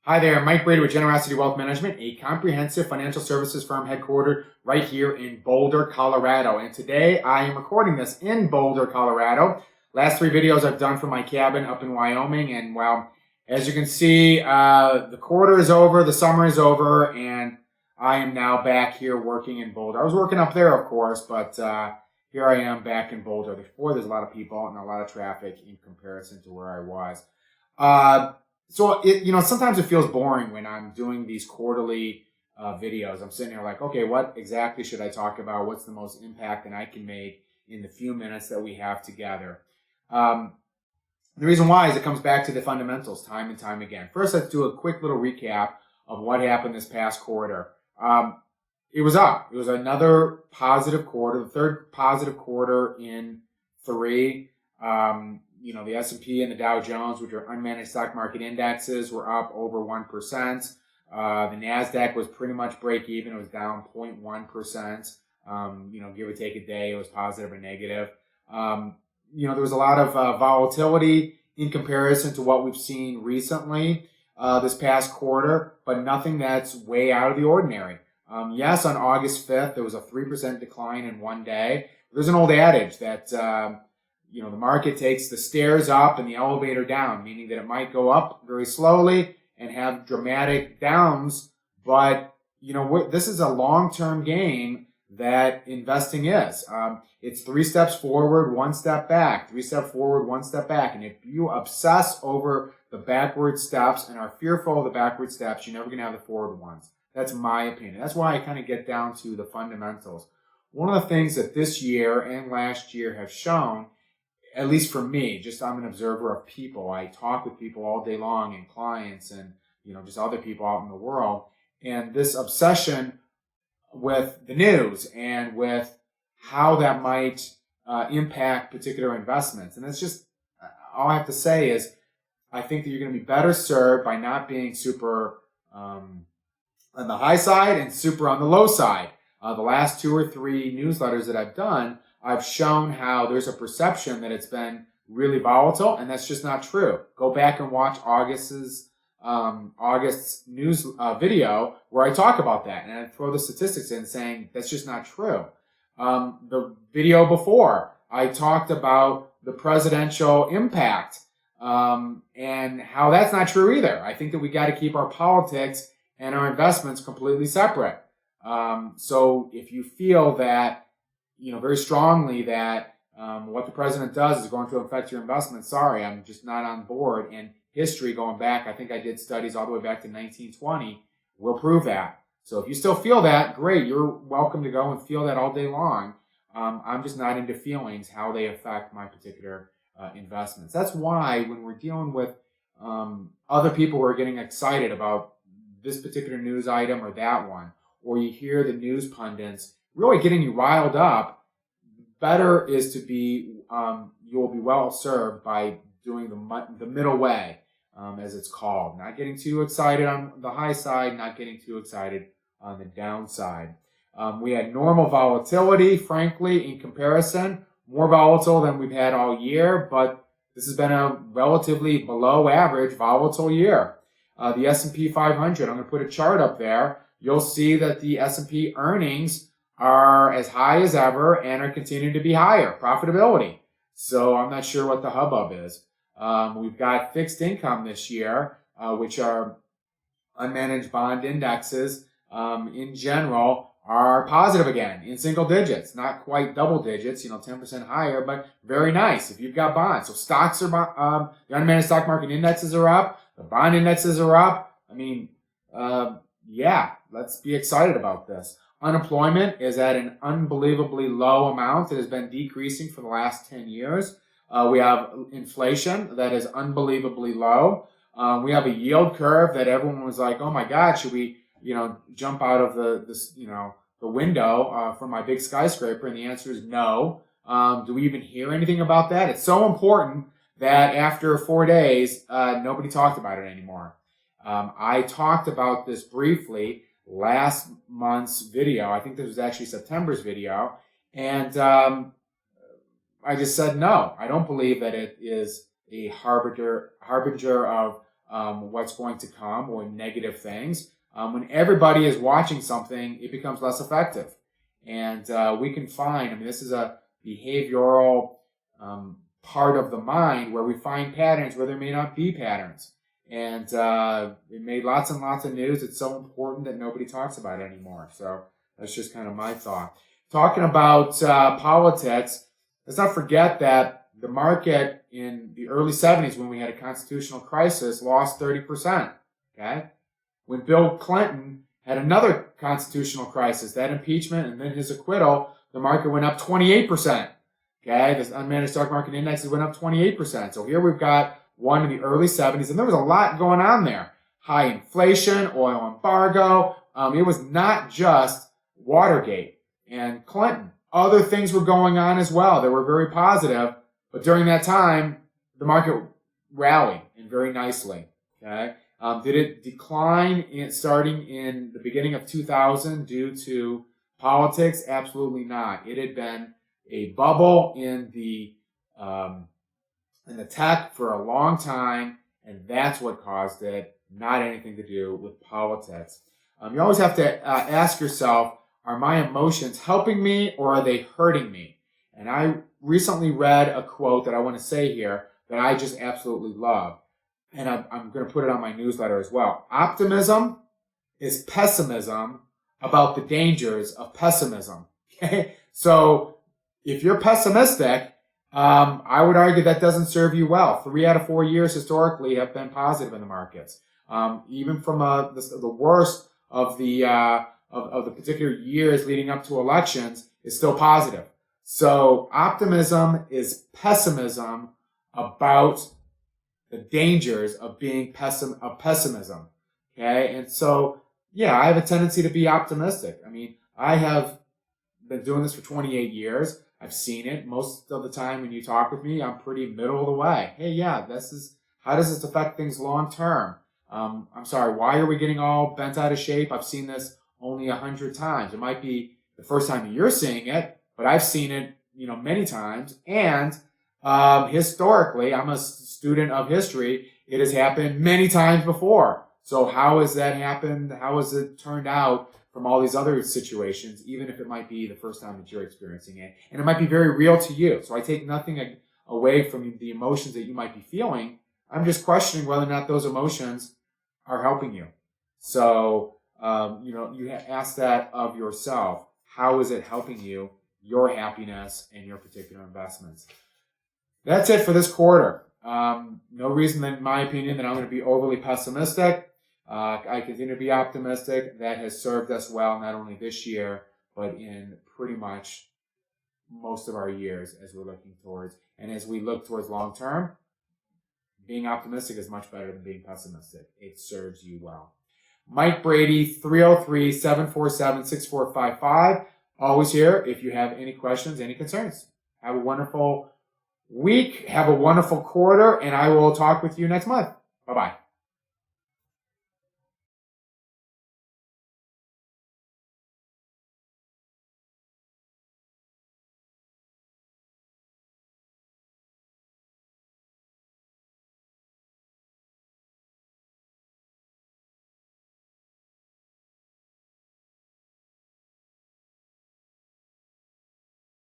Hi there, Mike Brady with Generosity Wealth Management, a comprehensive financial services firm headquartered right here in Boulder, Colorado. And today I am recording this in Boulder, Colorado. Last three videos I've done from my cabin up in Wyoming. And well, as you can see, the quarter is over, the summer is over, and I am now back here working in Boulder. I was working up there, of course, but here I am back in Boulder. Before, there's a lot of people and a lot of traffic in comparison to where I was. So sometimes it feels boring when I'm doing these quarterly videos. I'm sitting here like, okay, what exactly should I talk about? What's the most impact that I can make in the few minutes that we have together? The reason why is it comes back to the fundamentals time and time again. First, let's do a quick little recap of what happened this past quarter. It was up. It was another positive quarter, the third positive quarter in three. The S&P and the Dow Jones, which are unmanaged stock market indexes, were up over 1%. The NASDAQ was pretty much break even. It was down 0.1%. Give or take a day, it was positive or negative. There was a lot of volatility in comparison to what we've seen recently this past quarter, but nothing that's way out of the ordinary. Yes, on August 5th, there was a 3% decline in one day. There's an old adage that the market takes the stairs up and the elevator down, meaning that it might go up very slowly and have dramatic downs. But, this is a long-term game that investing is. It's 3 steps forward, 1 step back, 3 steps forward, 1 step back. And if you obsess over the backward steps and are fearful of the backward steps, you're never going to have the forward ones. That's my opinion. That's why I kind of get down to the fundamentals. One of the things that this year and last year have shown, at least for me, just I'm an observer of people. I talk with people all day long and clients and, just other people out in the world. And this obsession with the news and with how that might impact particular investments. And that's just, all I have to say is, I think that you're going to be better served by not being super on the high side and super on the low side. The last 2 or 3 newsletters that I've done, I've shown how there's a perception that it's been really volatile, and that's just not true. Go back and watch August's news video where I talk about that, and I throw the statistics in saying that's just not true. The video before, I talked about the presidential impact and how that's not true either. I think that we got to keep our politics and our investments completely separate. So if you feel that very strongly that what the president does is going to affect your investment, sorry, I'm just not on board. And history going back, I think I did studies all the way back to 1920, will prove that. So if you still feel that, great, you're welcome to go and feel that all day long. I'm just not into feelings, how they affect my particular investments. That's why when we're dealing with other people who are getting excited about this particular news item or that one, or you hear the news pundits really getting you riled up, better is to be, you will be well served by doing the middle way, as it's called. Not getting too excited on the high side, not getting too excited on the downside. We had normal volatility, frankly, in comparison, more volatile than we've had all year, but this has been a relatively below average volatile year. The S&P 500, I'm going to put a chart up there. You'll see that the S&P earnings are as high as ever and are continuing to be higher. Profitability. So I'm not sure what the hubbub is. We've got fixed income this year, which are unmanaged bond indexes in general are positive again in single digits. Not quite double digits, 10% higher, but very nice if you've got bonds. So stocks are, the unmanaged stock market indexes are up. The bond indexes are up. Let's be excited about this. Unemployment is at an unbelievably low amount. It has been decreasing for the last 10 years. We have inflation that is unbelievably low. We have a yield curve that everyone was like, oh my God, should we, jump out of the window from my big skyscraper? And the answer is no. Do we even hear anything about that? It's so important that after 4 days, nobody talked about it anymore. I talked about this briefly last month's video. I think this was actually September's video. And I just said, no, I don't believe that it is a harbinger of what's going to come or negative things. When everybody is watching something, it becomes less effective. And we can find, this is a behavioral part of the mind where we find patterns where there may not be patterns. And it made lots and lots of news. It's so important that nobody talks about it anymore. So that's just kind of my thought. Talking about politics, let's not forget that the market in the early 70s, when we had a constitutional crisis, lost 30%. Okay? When Bill Clinton had another constitutional crisis, that impeachment and then his acquittal, the market went up 28%. Okay? This unmanaged stock market index went up 28%. So here we've got one in the early 70s, and there was a lot going on there. High inflation, oil embargo. It was not just Watergate and Clinton. Other things were going on as well that were very positive. But during that time, the market rallied and very nicely. Okay, did it decline starting in the beginning of 2000 due to politics? Absolutely not. It had been a bubble in the tech for a long time, and that's what caused it. Not anything to do with politics. You always have to ask yourself, are my emotions helping me or are they hurting me? And I recently read a quote that I want to say here that I just absolutely love. And I'm going to put it on my newsletter as well. Optimism is pessimism about the dangers of pessimism. Okay? So if you're pessimistic, I would argue that doesn't serve you well. 3 out of 4 years historically have been positive in the markets. Even from the worst of the particular years leading up to elections is still positive. So optimism is pessimism about the dangers of being pessimism. Okay, and so yeah, I have a tendency to be optimistic. I have been doing this for 28 years. I've seen it most of the time when you talk with me. I'm pretty middle of the way. Hey, yeah, how does this affect things long term? I'm sorry, why are we getting all bent out of shape? I've seen this only 100 times. It might be the first time that you're seeing it, but I've seen it, many times. And historically, I'm a student of history. It has happened many times before. So how has that happened? How has it turned out from all these other situations, even if it might be the first time that you're experiencing it? And it might be very real to you. So I take nothing away from the emotions that you might be feeling. I'm just questioning whether or not those emotions are helping you. So, you ask that of yourself. How is it helping you, your happiness, and your particular investments? That's it for this quarter. No reason, in my opinion, that I'm going to be overly pessimistic. I continue to be optimistic. That has served us well, not only this year, but in pretty much most of our years as we're looking towards. And as we look towards long term, being optimistic is much better than being pessimistic. It serves you well. Mike Brady, 303-747-6455. Always here if you have any questions, any concerns. Have a wonderful week. Have a wonderful quarter, and I will talk with you next month. Bye-bye.